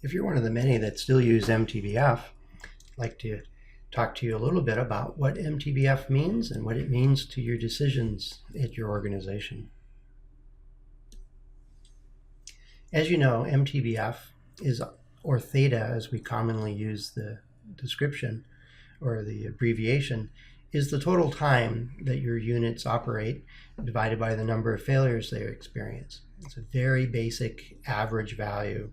If you're one of the many that still use MTBF, I'd like to talk to you a little bit about what MTBF means and what it means to your decisions at your organization. As you know, MTBF is, or theta as we commonly use the description or the abbreviation, is the total time that your units operate divided by the number of failures they experience. It's a very basic average value,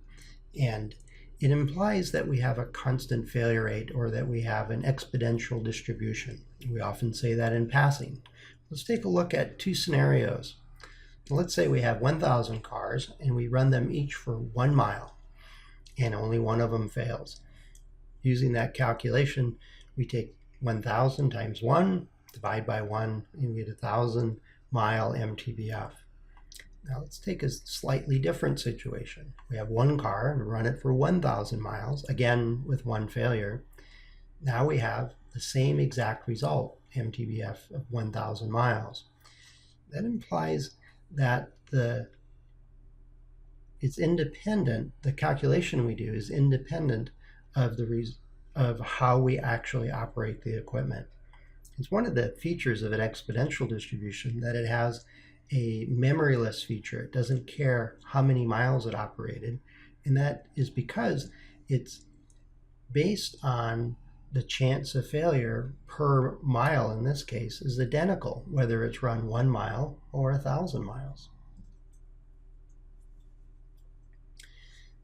and it implies that we have a constant failure rate or that we have an exponential distribution. We often say that in passing. Let's take a look at two scenarios. Let's say we have 1,000 cars and we run them each for 1 mile and only one of them fails. Using that calculation, we take 1,000 times 1, divide by 1, and we get 1,000 mile MTBF. Now let's take a slightly different situation. We have one car and run it for 1,000 miles, again with one failure. Now we have the same exact result, MTBF of 1,000 miles. That implies that it's independent, the calculation we do is independent of of how we actually operate the equipment. It's one of the features of an exponential distribution that it has a memoryless feature. It doesn't care how many miles it operated, and that is because it's based on the chance of failure per mile in this case is identical, whether it's run 1 mile or 1,000 miles.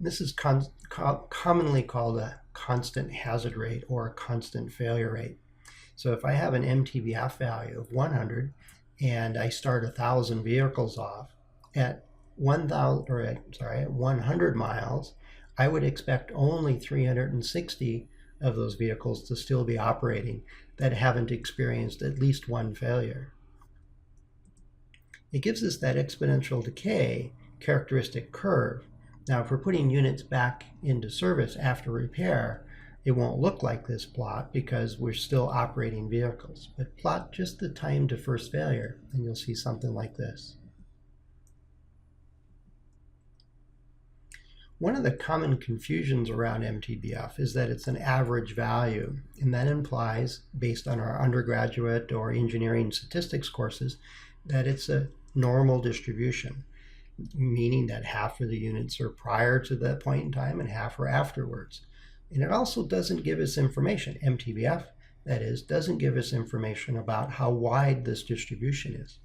This is commonly called a constant hazard rate or a constant failure rate. So if I have an MTBF value of 100 and I start 1,000 vehicles off at 100 miles, I would expect only 360 of those vehicles to still be operating that haven't experienced at least one failure. It gives us that exponential decay characteristic curve. Now, if we're putting units back into service after repair, it won't look like this plot because we're still operating vehicles. But plot just the time to first failure, and you'll see something like this. One of the common confusions around MTBF is that it's an average value, and that implies, based on our undergraduate or engineering statistics courses, that it's a normal distribution, meaning that half of the units are prior to that point in time and half are afterwards. And it also doesn't give us information, MTBF, that is, doesn't give us information about how wide this distribution is.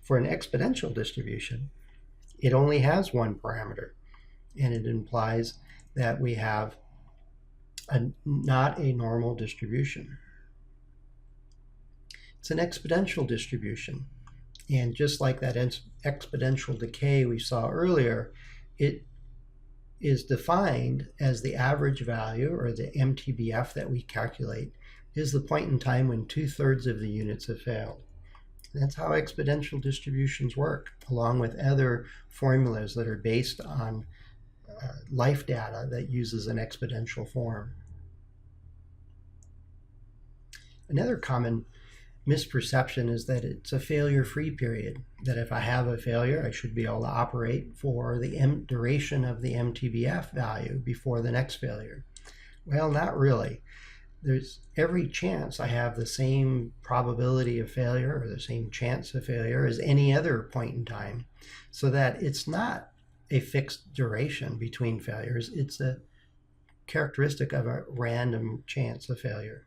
For an exponential distribution, it only has one parameter, and it implies that we have not a normal distribution. It's an exponential distribution. And just like that exponential decay we saw earlier, it is defined as the average value, or the MTBF that we calculate, is the point in time when 2/3 of the units have failed. That's how exponential distributions work, along with other formulas that are based on life data that uses an exponential form. Another common misperception is that it's a failure-free period, that if I have a failure, I should be able to operate for the duration of the MTBF value before the next failure. Well, not really. There's every chance I have the same probability of failure or the same chance of failure as any other point in time, so that it's not a fixed duration between failures. It's a characteristic of a random chance of failure.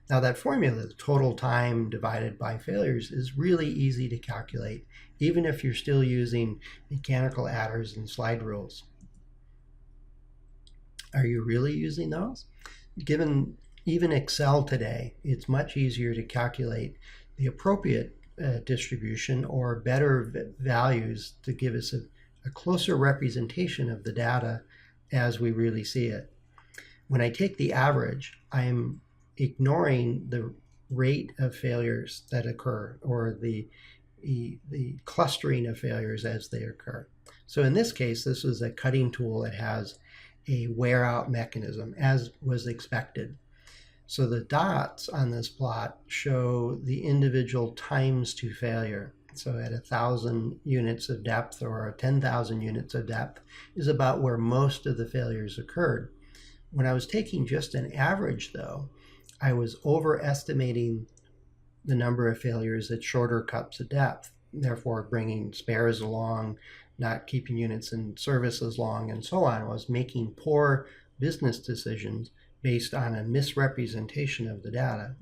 Now that formula, the total time divided by failures, is really easy to calculate, even if you're still using mechanical adders and slide rules. Are you really using those? Given even Excel today, it's much easier to calculate the appropriate distribution or better values to give us a closer representation of the data as we really see it. When I take the average, I am ignoring the rate of failures that occur, or the clustering of failures as they occur. So in this case, this is a cutting tool that has a wear out mechanism, as was expected. So the dots on this plot show the individual times to failure. So at 1,000 units of depth or 10,000 units of depth is about where most of the failures occurred. When I was taking just an average, though, I was overestimating the number of failures at shorter cups of depth, therefore bringing spares along, not keeping units in service as long, and so on. I was making poor business decisions based on a misrepresentation of the data.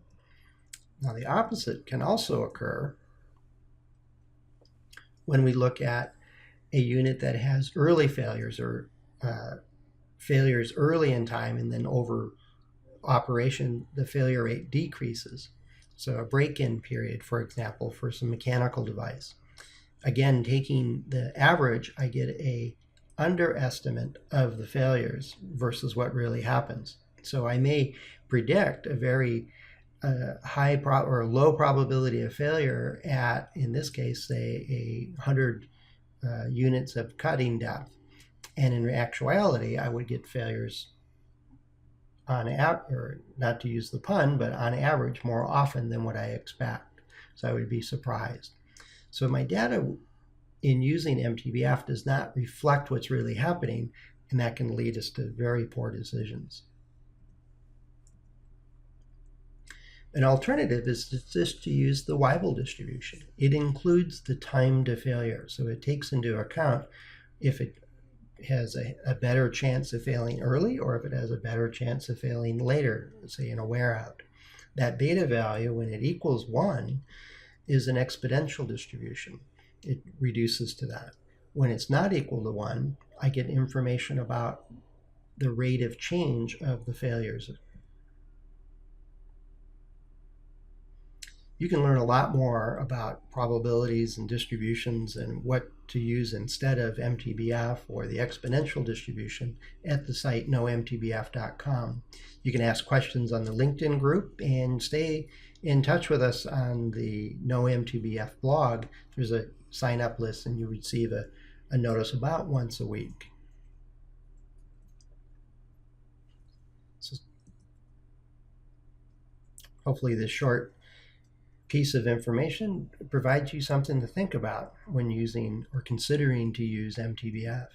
Now, the opposite can also occur when we look at a unit that has early failures or failures early in time, and then over operation, the failure rate decreases. So a break-in period, for example, for some mechanical device. Again, taking the average, I get a underestimate of the failures versus what really happens. So I may predict a very high or low probability of failure at, in this case, say 100 units of cutting depth. And in actuality, I would get failures on or not to use the pun, but on average more often than what I expect. So I would be surprised. So my data in using MTBF does not reflect what's really happening, and that can lead us to very poor decisions. An alternative is just to use the Weibull distribution. It includes the time to failure, so it takes into account if it has a better chance of failing early or if it has a better chance of failing later, say in a wear out. That beta value, when it equals 1, is an exponential distribution. It reduces to that. When it's not equal to 1, I get information about the rate of change of the failures. You can learn a lot more about probabilities and distributions and what to use instead of MTBF or the exponential distribution at the site knowmtbf.com. You can ask questions on the LinkedIn group and stay in touch with us on the KnowMTBF blog. There's a sign-up list and you receive a notice about once a week. So hopefully this short piece of information provides you something to think about when using or considering to use MTBF.